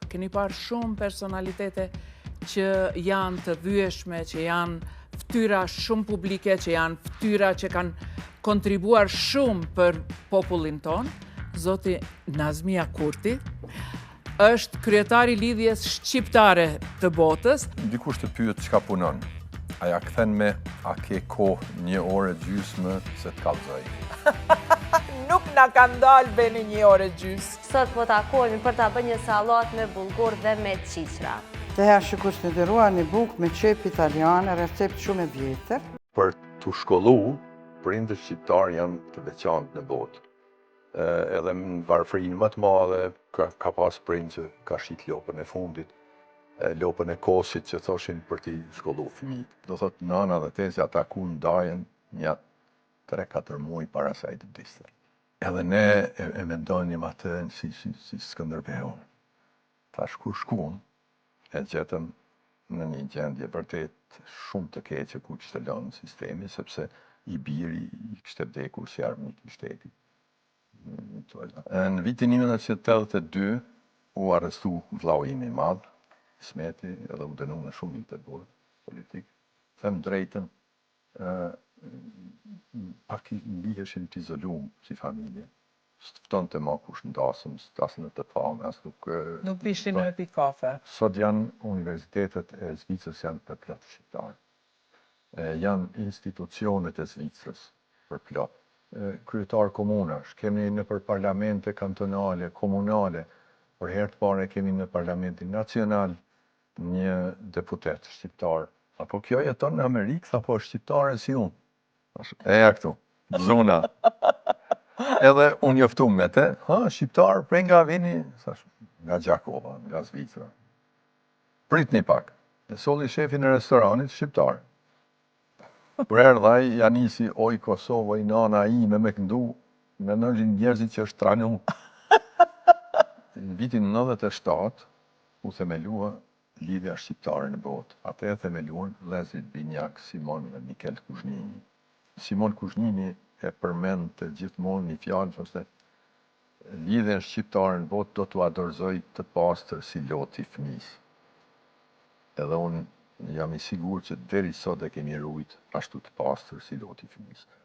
Keni parë shumë personalitete që janë të vyeshme, që janë ftyra shumë publike, që janë ftyra që kanë kontribuar shumë për popullin tonë. Zoti Nazmia Kurti është kryetari i lidhjes shqiptare të botës. Dikush të pyet çka punon. A ja kthen me a ke kohë 1 orë e gjysmë se të kallëzoj. Nuk na ka ndalë beni 1 orë e gjysmë. Sot po takohemi për ta bërë një sallat me bulgur dhe me qiqra. Të herë shikues të nderuar, një bukë me qep italiane, recept shumë e vjetër. Për të shkollu, prindërit shqiptar janë të veçantë në botë. Edhe në varfërinë më të madhe ka pas prind që ka shit lopën e fundit, lopën e kosit që thoshin për t'i shkollu fëmijët. Do thot nana dhe tezja ata ku ndajen një 3-4 muaj para saj të vdiste. Edhe ne e mendonim atë si Skënderbeu. Tash kur shkuam, e gjetëm në një gjendje vërtet shumë të keqe ku kishte lënë sistemi, sepse i biri i kishte vdekur si armik i shtetit. Në vitin 1982 u arrestu vllau im i madh, Ismeti, edhe u dënu në shumë vite burg politik. Them drejtën, pak i mbiheshin të izoluar si familje. S'ftonte më kush ndasëm, s'tasën në të famë, as nuk... Nuk vishin në pi kafe. Sot janë universitetet e Zvicrës janë për plot shqiptarë. Janë institucionet e Zvicrës për plot. Kryetar komunash, kemi në për parlamente kantonale, komunale, për herë të parë kemi në parlamentin nacional një deputet shqiptar. Apo kjo jeton në Amerikë, apo shqiptare si unë. Eja këtu, zona. Edhe unë joftum me te, shqiptar, prej nga vini, nga Gjakova, nga Zvicra. Prit një pak. E solli shefin e restoranit shqiptar. Për herë dhaj, ja nisi, oj Kosovë, oj nana ime me këndu, me nërgjin njerëzit që është tranu. Në vitin 97, u themelua lidhja shqiptare në botë. Atë e themeluan vëllezërit Binjak, Simon dhe Mikel Kuzhnini. Simon Kuzhnini e përmend të gjithmonë një fjalë, thoshte, lidhja shqiptare në botë do t'u dorëzoj të pastër si loti i fëmisë. Edhe unë jam i sigurt që deri sot e kemi rujt ashtu të pastër si loti i fëmisë.